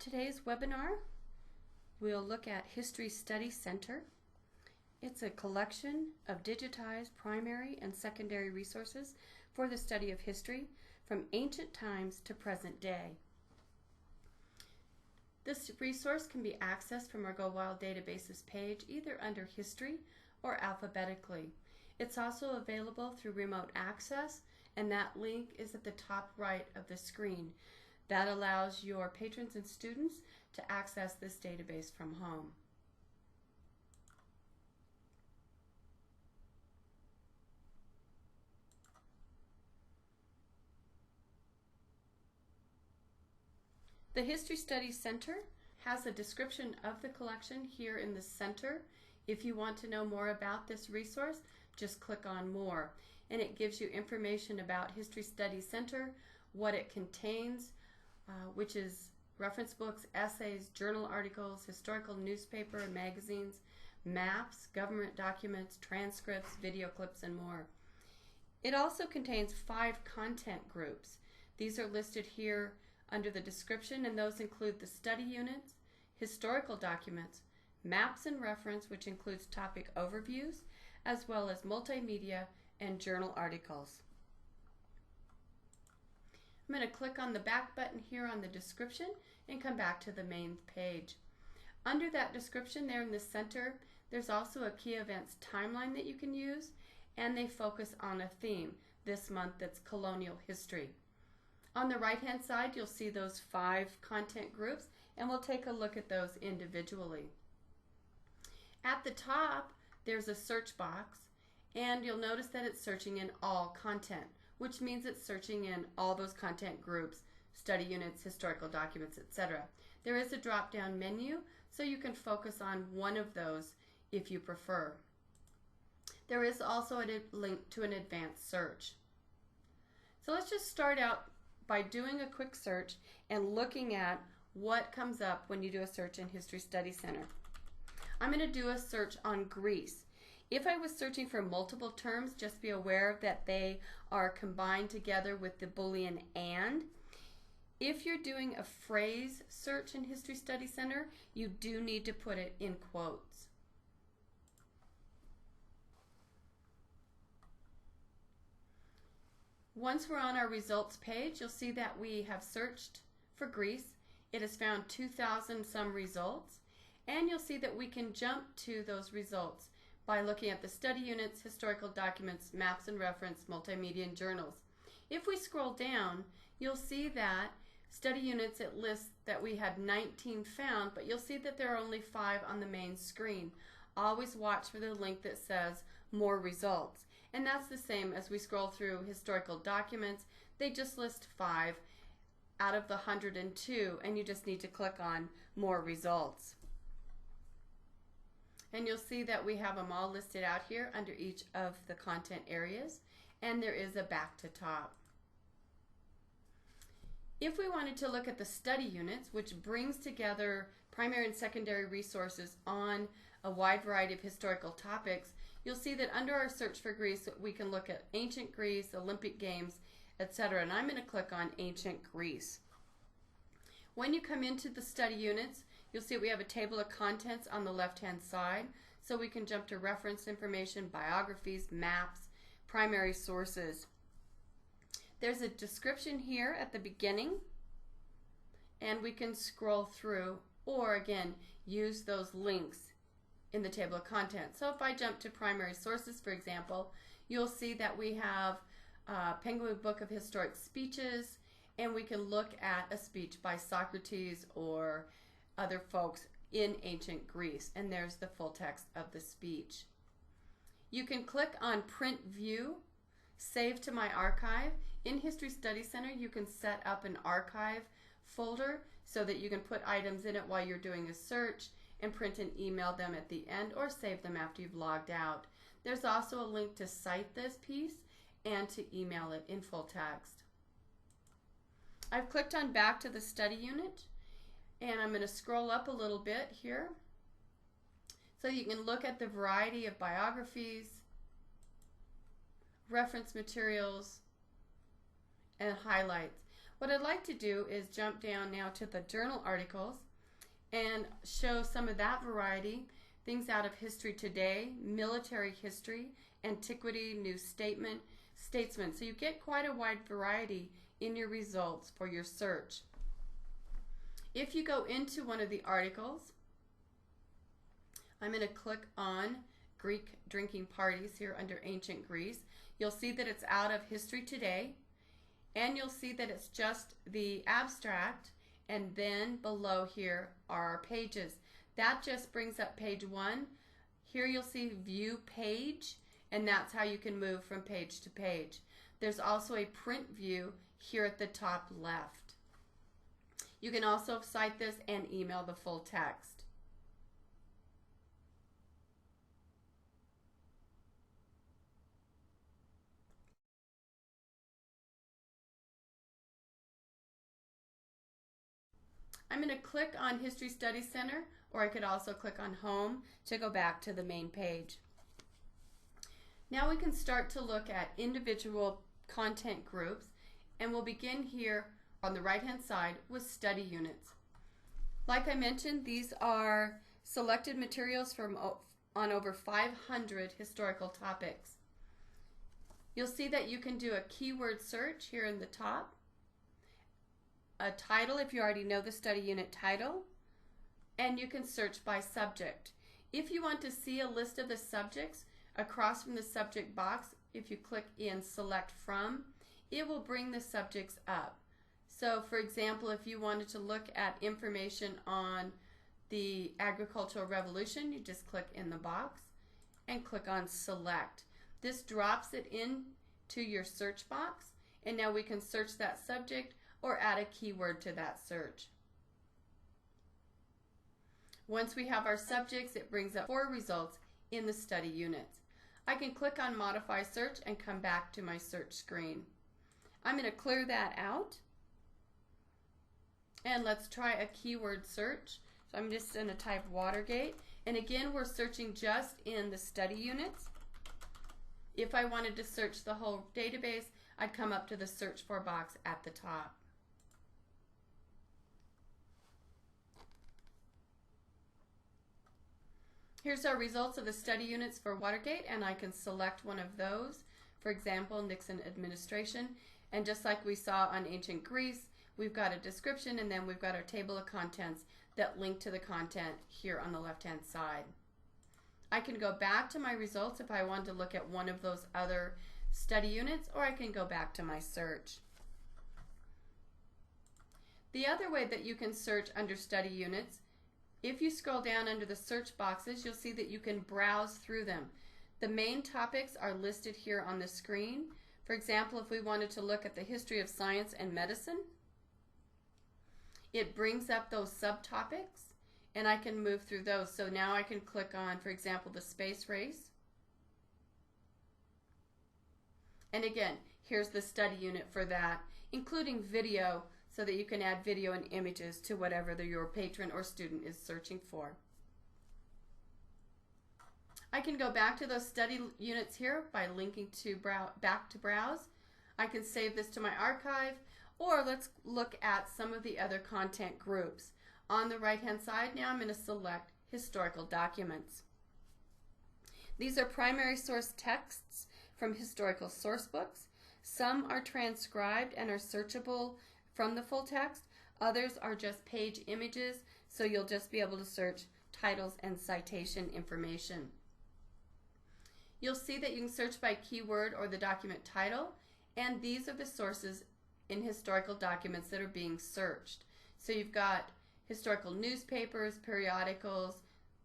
today's webinar, we'll look at History Study Center. It's a collection of digitized primary and secondary resources for the study of history from ancient times to present day. This resource can be accessed from our Go Wild databases page either under History or alphabetically. It's also available through remote access, and that link is at the top right of the screen. That allows your patrons and students to access this database from home. The History Study Center has a description of the collection here in the center. If you want to know more about this resource, just click on More, and it gives you information about History Study Center, what it contains, which is reference books, essays, journal articles, historical newspaper and magazines, maps, government documents, transcripts, video clips, and more. It also contains 5 content groups. These are listed here under the description, and those include the study units, historical documents, maps and reference, which includes topic overviews, as well as multimedia and journal articles. I'm going to click on the back button here on the description and come back to the main page. Under that description there in the center, there's also a key events timeline that you can use, and they focus on a theme this month that's colonial history. On the right hand side, you'll see those 5 content groups, and we'll take a look at those individually. At the top, there's a search box, and you'll notice that it's searching in all content, which means it's searching in all those content groups, study units, historical documents, etc. There is a drop-down menu, so you can focus on one of those if you prefer. There is also a link to an advanced search. So let's just start out by doing a quick search and looking at what comes up when you do a search in History Study Center. I'm going to do a search on Greece. If I was searching for multiple terms, just be aware that they are combined together with the Boolean and. If you're doing a phrase search in History Study Center, you do need to put it in quotes. Once we're on our results page, you'll see that we have searched for Greece. It has found 2,000 some results, and you'll see that we can jump to those results by looking at the study units, historical documents, maps and reference, multimedia, and journals. If we scroll down, you'll see that study units, it lists that we had 19 found, but you'll see that there are only 5 on the main screen. Always watch for the link that says more results. And that's the same as we scroll through historical documents. They just list 5 out of the 102, and you just need to click on more results. And you'll see that we have them all listed out here under each of the content areas, and there is a back to top. If we wanted to look at the study units, which brings together primary and secondary resources on a wide variety of historical topics, you'll see that under our search for Greece, we can look at ancient Greece, Olympic Games, etc. And I'm going to click on ancient Greece. When you come into the study units, you'll see we have a table of contents on the left-hand side, so we can jump to reference information, biographies, maps, primary sources. There's a description here at the beginning, and we can scroll through, or again, use those links in the table of contents. So if I jump to primary sources, for example, you'll see that we have Penguin Book of Historic Speeches, and we can look at a speech by Socrates or other folks in ancient Greece, and there's the full text of the speech. You can click on Print View, Save to My Archive. In History Study Center, you can set up an archive folder so that you can put items in it while you're doing a search and print and email them at the end, or save them after you've logged out. There's also a link to cite this piece and to email it in full text. I've clicked on back to the study unit, and I'm going to scroll up a little bit here so you can look at the variety of biographies, reference materials, and highlights. What I'd like to do is jump down now to the journal articles and show some of that variety, things out of History Today, military history, antiquity, new statesman. So you get quite a wide variety in your results for your search. If you go into one of the articles, I'm going to click on Greek drinking parties here under ancient Greece. You'll see that it's out of History Today, and you'll see that it's just the abstract, and then below here are our pages. That just brings up page 1. Here you'll see view page, and that's how you can move from page to page. There's also a print view here at the top left. You can also cite this and email the full text. I'm going to click on History Study Center, or I could also click on Home to go back to the main page. Now we can start to look at individual content groups, and we'll begin here on the right-hand side with study units. Like I mentioned, these are selected materials from on over 500 historical topics. You'll see that you can do a keyword search here in the top, a title if you already know the study unit title, and you can search by subject. If you want to see a list of the subjects across from the subject box, if you click in Select From, it will bring the subjects up. So for example, if you wanted to look at information on the Agricultural Revolution, you just click in the box and click on Select. This drops it into your search box, and now we can search that subject or add a keyword to that search. Once we have our subjects, it brings up 4 results in the study units. I can click on Modify Search and come back to my search screen. I'm going to clear that out, and let's try a keyword search. So I'm just going to type Watergate, and again we're searching just in the study units. If I wanted to search the whole database, I'd come up to the Search For box at the top. Here's our results of the study units for Watergate, and I can select one of those. For example, Nixon administration. And just like we saw on ancient Greece, we've got a description, and then we've got our table of contents that link to the content here on the left-hand side. I can go back to my results if I want to look at one of those other study units, or I can go back to my search. The other way that you can search under study units, if you scroll down under the search boxes, you'll see that you can browse through them. The main topics are listed here on the screen. For example, if we wanted to look at the history of science and medicine, it brings up those subtopics, and I can move through those. So now I can click on, for example, the space race. And again, here's the study unit for that, including video, so that you can add video and images to whatever your patron or student is searching for. I can go back to those study units here by linking to back to browse. I can save this to my archive, or let's look at some of the other content groups. On the right hand side now I'm going to select historical documents. These are primary source texts from historical source books. Some are transcribed and are searchable from the full text. Others are just page images, so you'll just be able to search titles and citation information. You'll see that you can search by keyword or the document title, and these are the sources in historical documents that are being searched. So you've got historical newspapers, periodicals,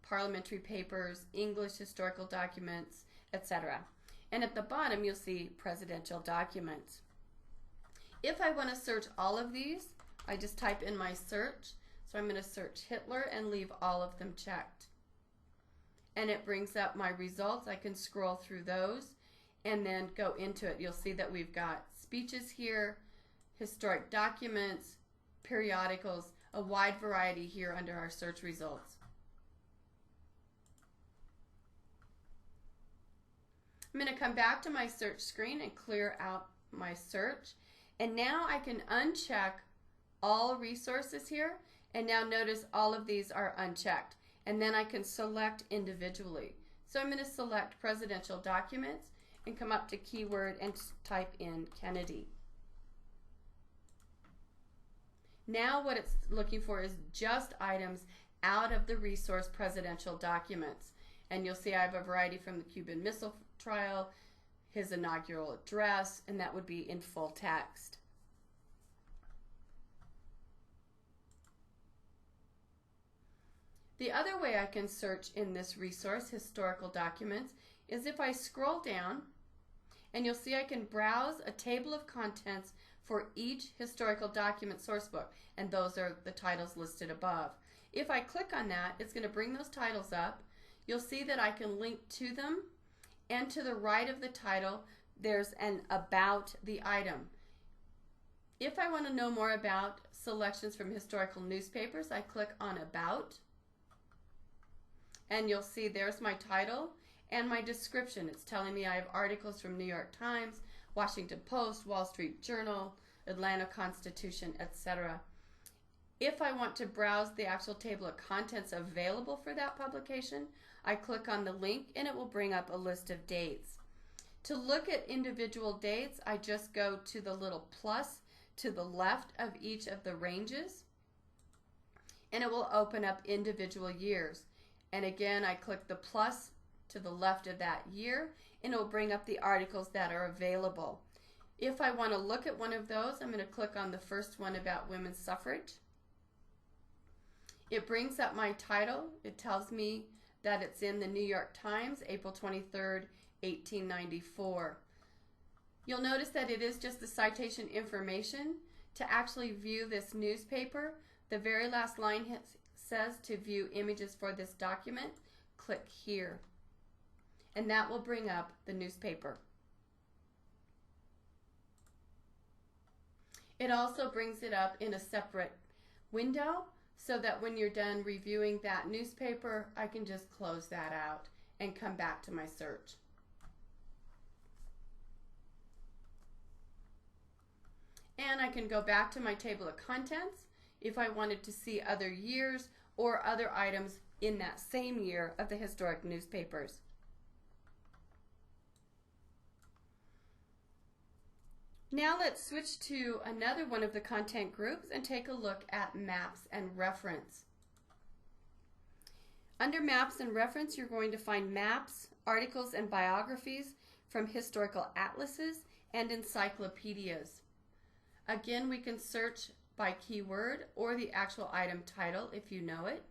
parliamentary papers, English historical documents, etc. And at the bottom you'll see presidential documents. If I want to search all of these, I just type in my search. So I'm going to search Hitler and leave all of them checked. And it brings up my results. I can scroll through those and then go into it. You'll see that we've got speeches here, historic documents, periodicals, a wide variety here under our search results. I'm going to come back to my search screen and clear out my search. And now I can uncheck all resources here, and now notice all of these are unchecked. And then I can select individually. So I'm going to select presidential documents and come up to keyword and type in Kennedy. Now what it's looking for is just items out of the resource presidential documents. And you'll see I have a variety from the Cuban Missile Trial, his inaugural address, and that would be in full text. The other way I can search in this resource, historical documents, is if I scroll down, and you'll see I can browse a table of contents for each historical document sourcebook, and those are the titles listed above. If I click on that, it's going to bring those titles up. You'll see that I can link to them, and to the right of the title, there's an about the item. If I want to know more about selections from historical newspapers, I click on About, and you'll see there's my title and my description. It's telling me I have articles from New York Times, Washington Post, Wall Street Journal, Atlanta Constitution, etc. If I want to browse the actual table of contents available for that publication, I click on the link and it will bring up a list of dates. To look at individual dates, I just go to the little plus to the left of each of the ranges, and it will open up individual years. And again, I click the plus to the left of that year, and it will bring up the articles that are available. If I want to look at one of those, I'm going to click on the first one about women's suffrage. It brings up my title. It tells me that it's in the New York Times, April 23rd, 1894. You'll notice that it is just the citation information. To actually view this newspaper, the very last line says to view images for this document, click here. And that will bring up the newspaper. It also brings it up in a separate window so that when you're done reviewing that newspaper, I can just close that out and come back to my search. And I can go back to my table of contents if I wanted to see other years or other items in that same year of the historic newspapers. Now let's switch to another one of the content groups and take a look at maps and reference. Under maps and reference, you're going to find maps, articles, and biographies from historical atlases and encyclopedias. Again, we can search by keyword or the actual item title if you know it.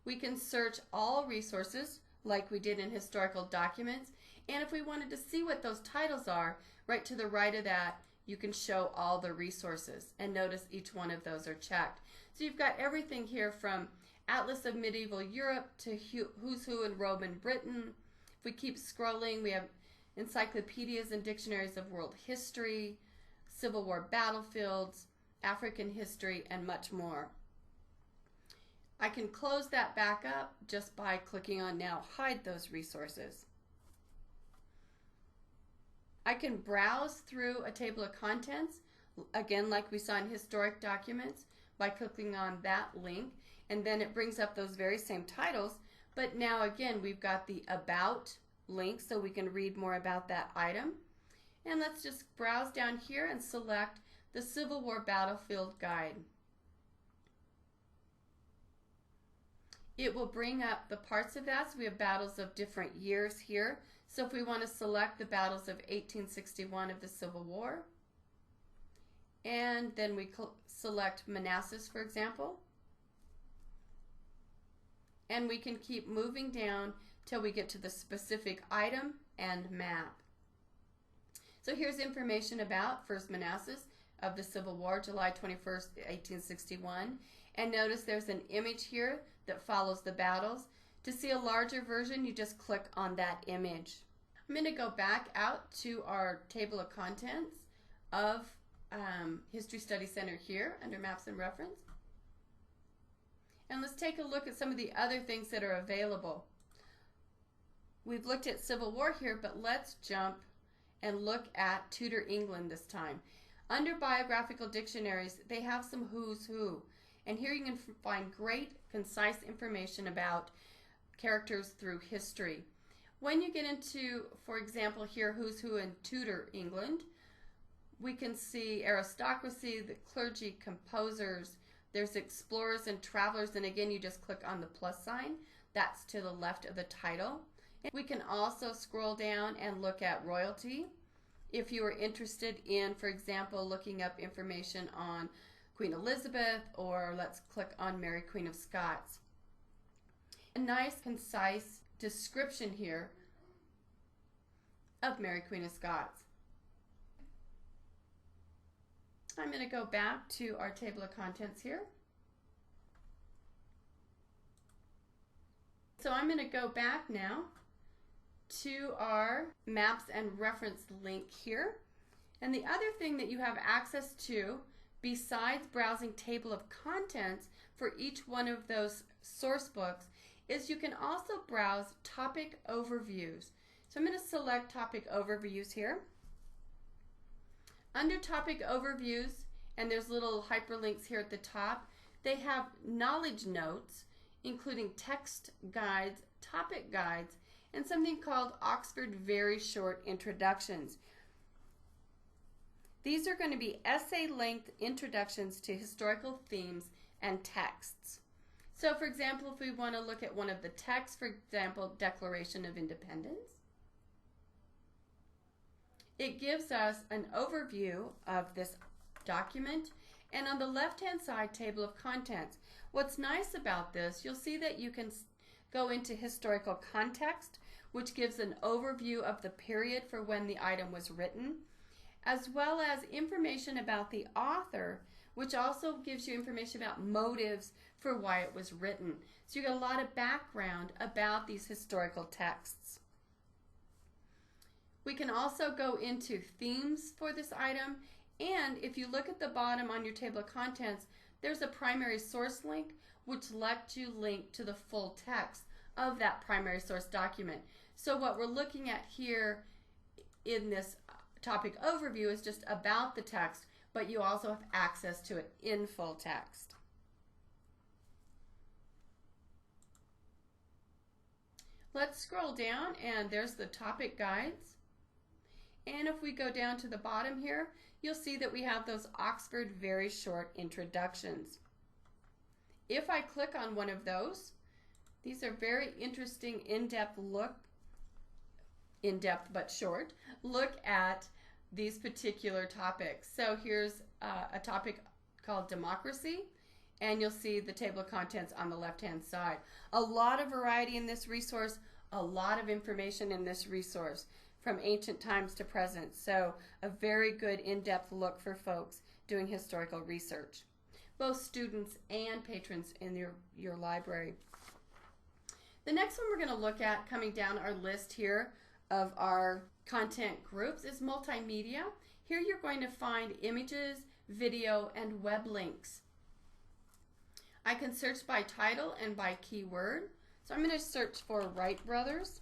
We can search all resources like we did in historical documents, and if we wanted to see what those titles are, right to the right of that, you can show all the resources, and notice each one of those are checked. So you've got everything here from Atlas of Medieval Europe to Who's Who in Roman Britain. If we keep scrolling, we have encyclopedias and dictionaries of world history, Civil War battlefields, African history, and much more. I can close that back up just by clicking on Now Hide Those Resources. I can browse through a table of contents, again like we saw in historic documents, by clicking on that link, and then it brings up those very same titles, but now again we've got the About link so we can read more about that item. And let's just browse down here and select the Civil War Battlefield Guide. It will bring up the parts of that, so we have battles of different years here. So if we want to select the battles of 1861 of the Civil War, and then we select Manassas, for example, and we can keep moving down till we get to the specific item and map. So here's information about First Manassas of the Civil War, July 21st, 1861. And notice there's an image here that follows the battles. To see a larger version, you just click on that image. I'm going to go back out to our table of contents of History Study Center here under Maps and Reference. And let's take a look at some of the other things that are available. We've looked at Civil War here, but let's jump and look at Tudor England this time. Under Biographical Dictionaries, they have some who's who. And here you can find great, concise information about characters through history. When you get into, for example, here, who's who in Tudor England, we can see aristocracy, the clergy, composers, there's explorers and travelers, and again, you just click on the plus sign. That's to the left of the title. We can also scroll down and look at royalty. If you are interested in, for example, looking up information on Queen Elizabeth, or let's click on Mary, Queen of Scots. A nice, concise description here of Mary, Queen of Scots. I'm going to go back to our table of contents here. So I'm going to go back now to our maps and reference link here. And the other thing that you have access to, besides browsing table of contents for each one of those source books, is you can also browse topic overviews. So I'm going to select topic overviews here. Under topic overviews, and there's little hyperlinks here at the top, they have knowledge notes, including text guides, topic guides, and something called Oxford Very Short Introductions. These are going to be essay-length introductions to historical themes and texts. So, for example, if we want to look at one of the texts, for example, Declaration of Independence, it gives us an overview of this document, and on the left-hand side, table of contents. What's nice about this, you'll see that you can go into historical context, which gives an overview of the period for when the item was written, as well as information about the author, which also gives you information about motives for why it was written. So you get a lot of background about these historical texts. We can also go into themes for this item, and if you look at the bottom on your table of contents, there's a primary source link which lets you link to the full text of that primary source document. So what we're looking at here in this topic overview is just about the text, but you also have access to it in full text. Let's scroll down, and there's the topic guides. And if we go down to the bottom here, you'll see that we have those Oxford Very Short Introductions. If I click on one of those, these are very interesting in-depth but short, look at these particular topics. So here's a topic called democracy, and you'll see the table of contents on the left-hand side. A lot of variety in this resource, a lot of information in this resource, from ancient times to present. So a very good in-depth look for folks doing historical research, both students and patrons in your library. The next one we're going to look at, coming down our list here of our content groups, is multimedia. Here you're going to find images, video, and web links. I can search by title and by keyword. So I'm going to search for Wright Brothers.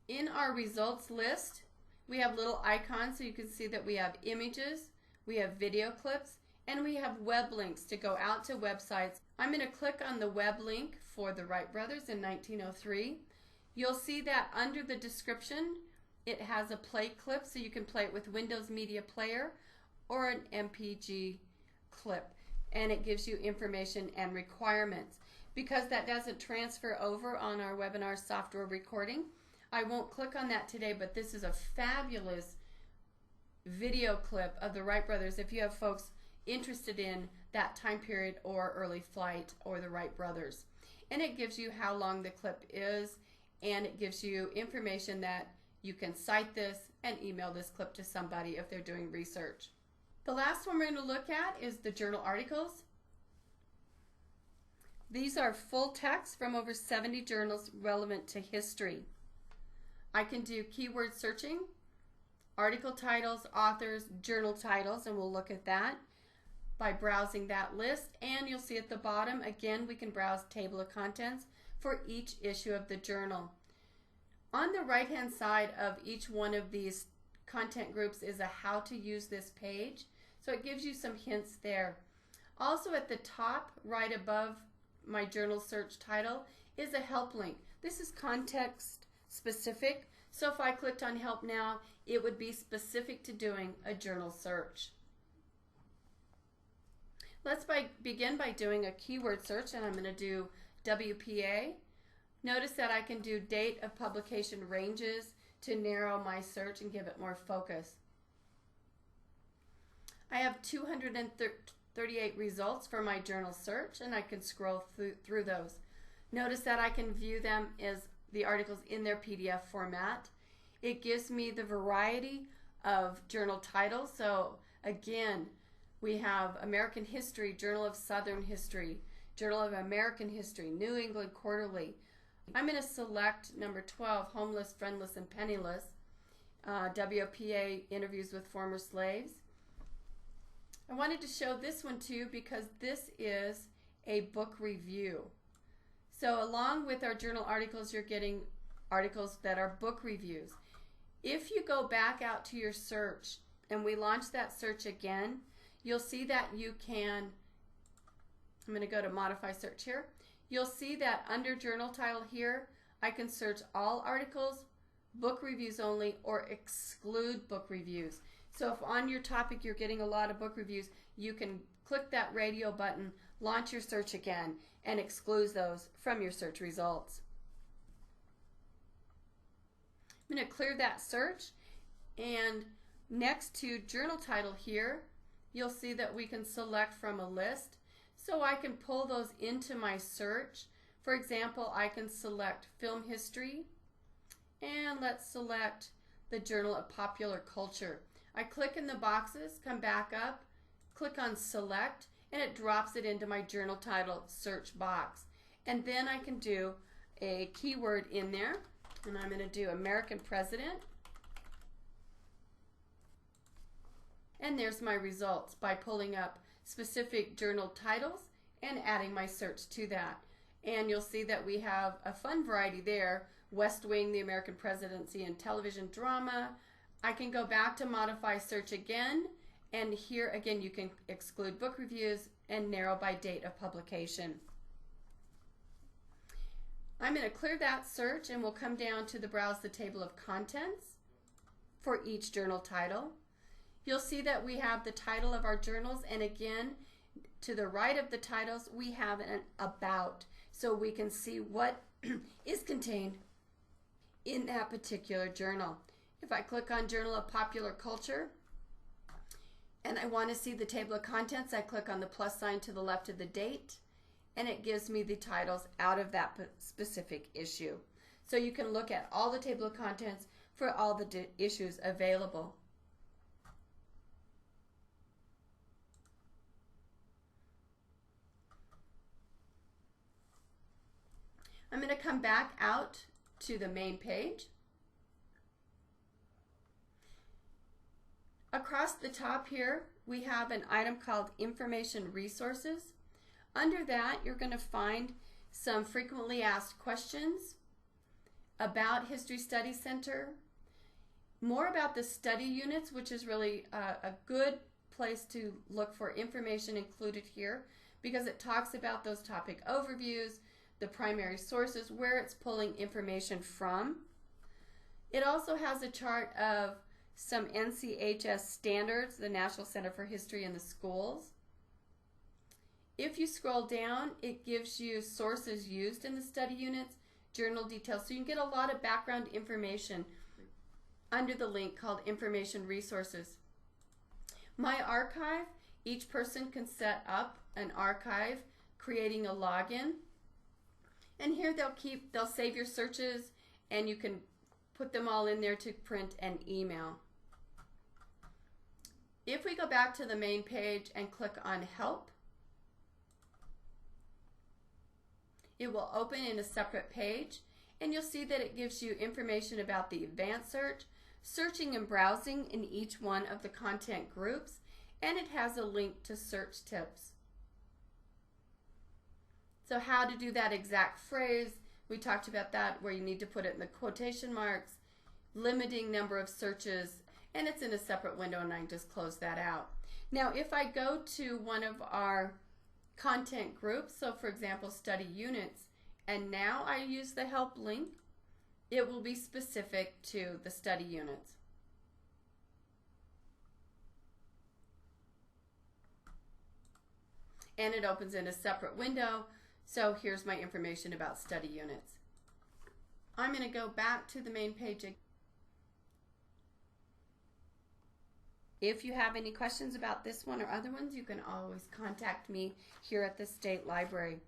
In our results list, we have little icons so you can see that we have images, we have video clips, and we have web links to go out to websites. I'm going to click on the web link for the Wright Brothers in 1903. You'll see that under the description, it has a play clip, so you can play it with Windows Media Player or an MPG clip, and it gives you information and requirements. Because that doesn't transfer over on our webinar software recording, I won't click on that today, but this is a fabulous video clip of the Wright Brothers if you have folks interested in that time period or early flight or the Wright Brothers. And it gives you how long the clip is, and it gives you information that you can cite this and email this clip to somebody if they're doing research. The last one we're going to look at is the journal articles. These are full text from over 70 journals relevant to history. I can do keyword searching, article titles, authors, journal titles, and we'll look at that by browsing that list. And you'll see at the bottom, again, we can browse table of contents for each issue of the journal. On the right hand side of each one of these content groups is a how to use this page. So it gives you some hints there. Also at the top right above my journal search title is a help link. This is context specific. So if I clicked on help now, it would be specific to doing a journal search. Let's begin by doing a keyword search, and I'm going to do WPA. Notice that I can do date of publication ranges to narrow my search and give it more focus. I have 238 results for my journal search, and I can scroll through those. Notice that I can view them as the articles in their PDF format. It gives me the variety of journal titles. So again, we have American History, Journal of Southern History, Journal of American History, New England Quarterly. I'm going to select number 12, Homeless, Friendless, and Penniless, WPA Interviews with Former Slaves. I wanted to show this one too because this is a book review. So along with our journal articles, you're getting articles that are book reviews. If you go back out to your search and we launch that search again, you'll see that you can, I'm going to go to modify search here. You'll see that under journal title here, I can search all articles, book reviews only, or exclude book reviews. So if on your topic you're getting a lot of book reviews, you can click that radio button, launch your search again, and exclude those from your search results. I'm going to clear that search, and next to journal title here, you'll see that we can select from a list. So I can pull those into my search. For example, I can select film history, and let's select the Journal of Popular Culture. I click in the boxes, come back up, click on select, and it drops it into my journal title search box. And then I can do a keyword in there, and I'm going to do American President. And there's my results by pulling up specific journal titles and adding my search to that. And you'll see that we have a fun variety there. West Wing, the American Presidency, and television drama. I can go back to modify search again, and here again you can exclude book reviews and narrow by date of publication. I'm going to clear that search, and we'll come down to the browse the table of contents for each journal title. You'll see that we have the title of our journals, and again, to the right of the titles, we have an about, so we can see what is contained in that particular journal. If I click on Journal of Popular Culture, and I want to see the table of contents, I click on the plus sign to the left of the date, and it gives me the titles out of that specific issue. So you can look at all the table of contents for all the issues available. I'm going to come back out to the main page. Across the top here, we have an item called Information Resources. Under that, you're going to find some frequently asked questions about History Study Center, more about the study units, which is really a good place to look for information included here because it talks about those topic overviews, the primary sources, where it's pulling information from. It also has a chart of some NCHS standards, the National Center for History in the Schools. If you scroll down, it gives you sources used in the study units, journal details, so you can get a lot of background information under the link called Information Resources. My archive, each person can set up an archive, creating a login. And here they'll save your searches, and you can put them all in there to print and email. If we go back to the main page and click on Help, it will open in a separate page, and you'll see that it gives you information about the advanced search, searching and browsing in each one of the content groups, and it has a link to search tips. So how to do that exact phrase, We talked about that, where you need to put it in the quotation marks, limiting number of searches, and it's in a separate window, and I can just close that out. Now, if I go to one of our content groups, so for example, study units, and now I use the help link, it will be specific to the study units. And it opens in a separate window. So here's my information about study units. I'm going to go back to the main page. If you have any questions about this one or other ones, you can always contact me here at the State Library.